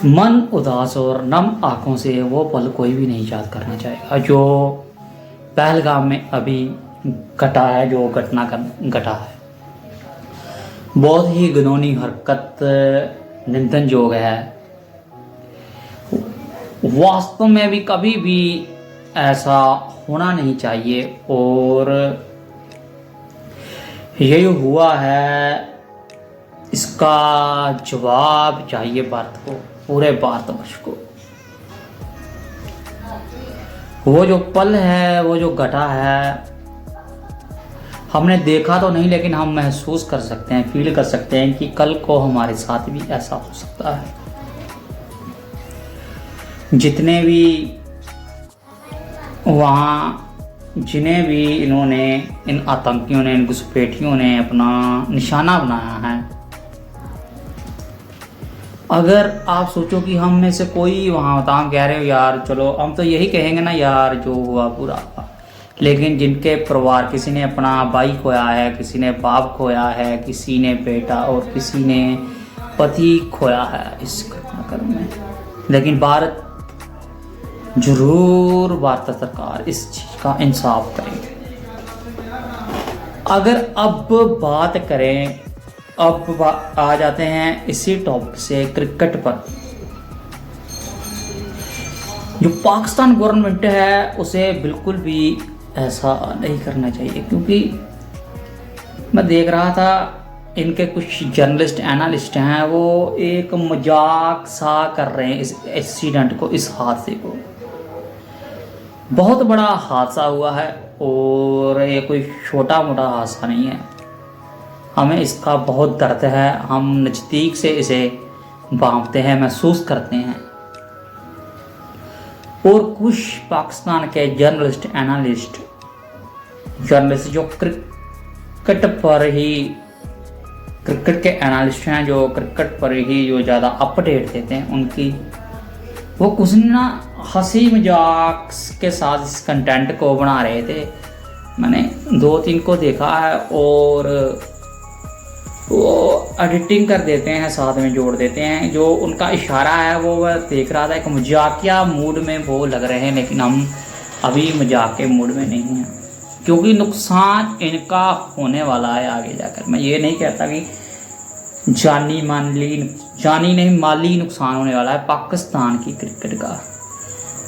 मन उदास और नम आंखों से वो पल कोई भी नहीं याद करना चाहेगा जो पहलगाम में अभी घटा है, जो घटना घटा है। बहुत ही घिनौनी हरकत, निंदन योग है। वास्तव में भी कभी भी ऐसा होना नहीं चाहिए। और ये हुआ है, इसका जवाब चाहिए भारत को, पूरे भारतवर्ष को। वो जो पल है, वो जो घटा है, हमने देखा तो नहीं, लेकिन हम महसूस कर सकते हैं, फील कर सकते हैं कि कल को हमारे साथ भी ऐसा हो सकता है। जितने भी वहाँ, जिन्हें भी इन्होंने, इन आतंकियों ने, इन घुसपैठियों ने अपना निशाना बनाया है, अगर आप सोचो कि हम में से कोई वहाँ होता, हम कह रहे हो यार चलो, हम तो यही कहेंगे ना यार जो हुआ बुरा हुआ। लेकिन जिनके परिवार, किसी ने अपना भाई खोया है, किसी ने बाप खोया है, किसी ने बेटा और किसी ने पति खोया है इस घटनाक्रम में, लेकिन भारत जरूर, भारत सरकार इस चीज का इंसाफ करेगी। अगर अब बात करें, अब आ जाते हैं इसी टॉपिक से क्रिकेट पर। जो पाकिस्तान गवर्नमेंट है उसे बिल्कुल भी ऐसा नहीं करना चाहिए, क्योंकि मैं देख रहा था इनके कुछ जर्नलिस्ट, एनालिस्ट हैं, वो एक मजाक सा कर रहे हैं इस एक्सीडेंट को, इस हादसे को। बहुत बड़ा हादसा हुआ है और ये कोई छोटा मोटा हादसा नहीं है। हमें इसका बहुत दर्द है, हम नज़दीक से इसे भांपते हैं, महसूस करते हैं। और कुछ पाकिस्तान के जर्नलिस्ट, एनालिस्ट, जर्नलिस्ट जो क्रिकेट पर ही, क्रिकेट के एनालिस्ट हैं, जो क्रिकेट पर ही जो ज़्यादा अपडेट देते हैं, उनकी वो कुछ ना हंसी मजाक के साथ इस कंटेंट को बना रहे थे। मैंने 2-3 को देखा है और वो एडिटिंग कर देते हैं, साथ में जोड़ देते हैं। जो उनका इशारा है वो मैं देख रहा था, एक मजाकिया मूड में वो लग रहे हैं, लेकिन हम अभी मजाक के मूड में नहीं हैं, क्योंकि नुकसान इनका होने वाला है आगे जाकर। मैं ये नहीं कहता कि जानी नहीं, माली नुकसान होने वाला है पाकिस्तान की क्रिकेट का।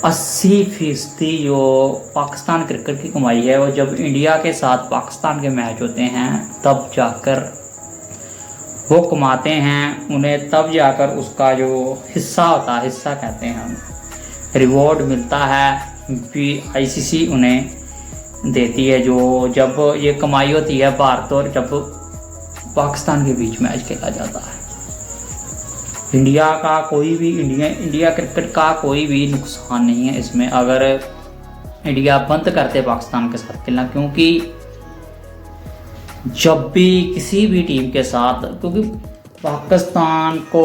80% जो पाकिस्तान क्रिकेट की कमाई है, वो जब इंडिया के साथ पाकिस्तान के मैच होते हैं तब जाकर वो कमाते हैं। उन्हें तब जाकर उसका जो हिस्सा होता है, हिस्सा कहते हैं हम, रिवॉर्ड मिलता है, ICC उन्हें देती है। जो जब ये कमाई होती है भारत और जब पाकिस्तान के बीच मैच खेला जाता है, इंडिया का कोई भी, इंडिया क्रिकेट का कोई भी नुकसान नहीं है इसमें, अगर इंडिया बंद करते पाकिस्तान के साथ खेलना। क्योंकि जब भी किसी भी टीम के साथ, क्योंकि पाकिस्तान को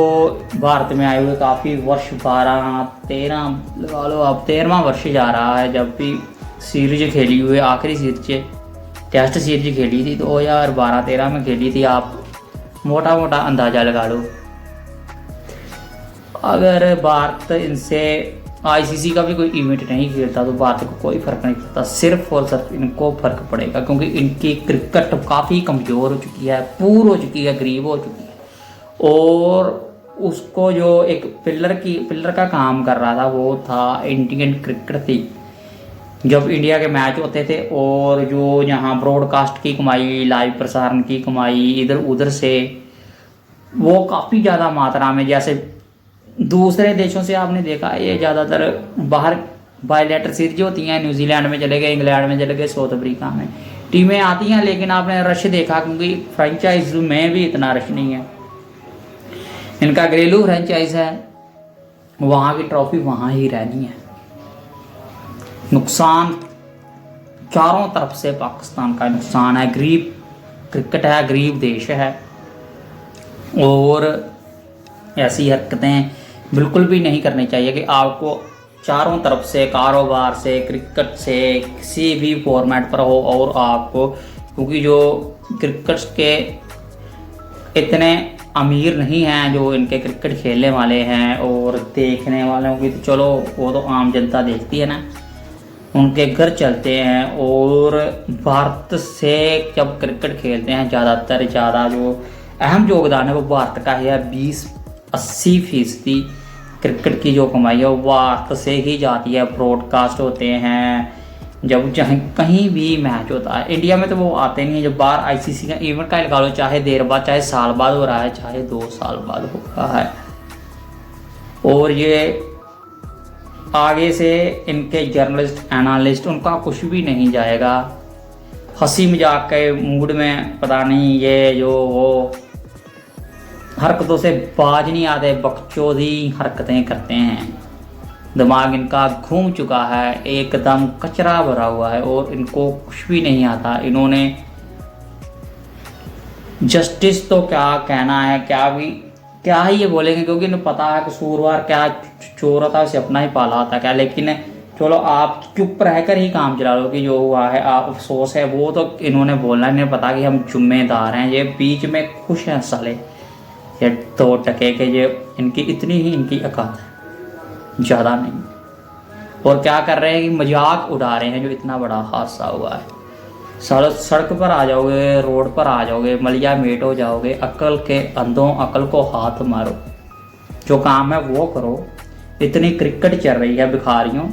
भारत में आए हुए काफ़ी वर्ष, 12-13 लगा लो, अब 13वां वर्ष जा रहा है, जब भी सीरीज खेली हुई, आखिरी सीरीज टेस्ट सीरीज खेली थी 2012-13 में खेली थी। आप मोटा मोटा अंदाज़ा लगा लो। अगर भारत इनसे ICC का भी कोई इवेंट नहीं खेलता तो भारत को कोई फ़र्क नहीं पड़ता, सिर्फ और सिर्फ इनको फ़र्क पड़ेगा, क्योंकि इनकी क्रिकेट काफ़ी कमज़ोर हो चुकी है, पूर हो चुकी है, गरीब हो चुकी है। और उसको जो एक पिलर का काम कर रहा था वो था इंडियन क्रिकेट थी। जब इंडिया के मैच होते थे और जो यहाँ ब्रॉडकास्ट की कमाई, लाइव प्रसारण की कमाई इधर उधर से, वो काफ़ी ज़्यादा मात्रा में, जैसे दूसरे देशों से आपने देखा ये ज़्यादातर बाहर बायलैटरल सीरीज होती हैं, न्यूजीलैंड में चले गए, इंग्लैंड में चले गए, साउथ अफ्रीका में टीमें आती हैं, लेकिन आपने रश देखा, क्योंकि फ्रेंचाइज में भी इतना रश नहीं है। इनका घरेलू फ्रेंचाइज है, वहाँ की ट्रॉफी वहाँ ही रहनी है। नुकसान चारों तरफ से पाकिस्तान का नुकसान है। गरीब क्रिकेट है, गरीब देश है, और ऐसी हरकतें बिल्कुल भी नहीं करनी चाहिए कि आपको चारों तरफ से, कारोबार से, क्रिकेट से, किसी भी फॉर्मेट पर हो, और आपको, क्योंकि जो क्रिकेट के इतने अमीर नहीं हैं जो इनके क्रिकेट खेलने वाले हैं, और देखने वालों की तो चलो वो तो आम जनता देखती है ना, उनके घर चलते हैं। और भारत से जब क्रिकेट खेलते हैं ज़्यादा जो अहम योगदान है वो भारत का है। 20-80% क्रिकेट की जो कमाई है वो भारत से ही जाती है। ब्रॉडकास्ट होते हैं जब चाहे कहीं भी मैच होता है, इंडिया में तो वो आते नहीं है। जब बाहर आईसीसी का इवेंट का लगा लो, चाहे देर बाद, चाहे साल बाद हो रहा है, चाहे 2 साल बाद हो रहा है, और ये आगे से इनके जर्नलिस्ट एनालिस्ट उनका कुछ भी नहीं जाएगा। हंसी मजाक के मूड में पता नहीं ये जो वो हरकतों से बाज नहीं आते, बकचोदी हरकतें करते हैं। दिमाग इनका घूम चुका है, एकदम कचरा भरा हुआ है और इनको कुछ भी नहीं आता। इन्होंने जस्टिस तो क्या कहना है, क्या ही ये बोलेंगे, क्योंकि इन्हें पता है कसूरवार क्या चोर होता है उसे अपना ही पाला होता है क्या। लेकिन चलो आप चुप रहकर ही काम चला लो कि जो हुआ है आप अफसोस है वो तो इन्होंने बोलना, इन्हें पता कि हम जिम्मेदार हैं। ये बीच में खुश हैं साले, ये 2 टके के, ये इनकी इतनी ही इनकी औकात है, ज़्यादा नहीं। और क्या कर रहे हैं कि मजाक उड़ा रहे हैं जो इतना बड़ा हादसा हुआ है। सड़क पर आ जाओगे, रोड पर आ जाओगे, मलिया मेट हो जाओगे। अकल के अंधों, अकल को हाथ मारो, जो काम है वो करो। इतनी क्रिकेट चल रही है भिखारियों,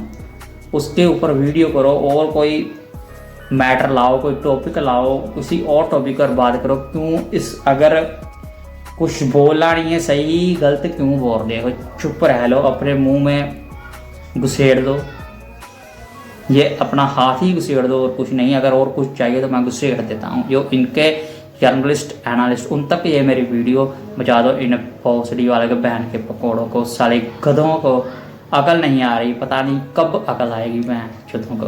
उसके ऊपर वीडियो करो और कोई मैटर लाओ, कोई टॉपिक लाओ, किसी और टॉपिक पर बात करो। क्यों इस अगर कुछ बोलना नहीं है सही गलत क्यों बोल रहे हो, चुप रह लो, अपने मुंह में घुसेड़ दो, ये अपना हाथ ही घुसेड़ दो और कुछ नहीं। अगर और कुछ चाहिए तो मैं घुसेड़ देता हूँ। जो इनके जर्नलिस्ट एनालिस्ट उन तक ये मेरी वीडियो बचा दो। इन भोसड़ी वाले के बहन के पकौड़ों को, साले गधों को अकल नहीं आ रही, पता नहीं कब अकल आएगी बहन चुतों को।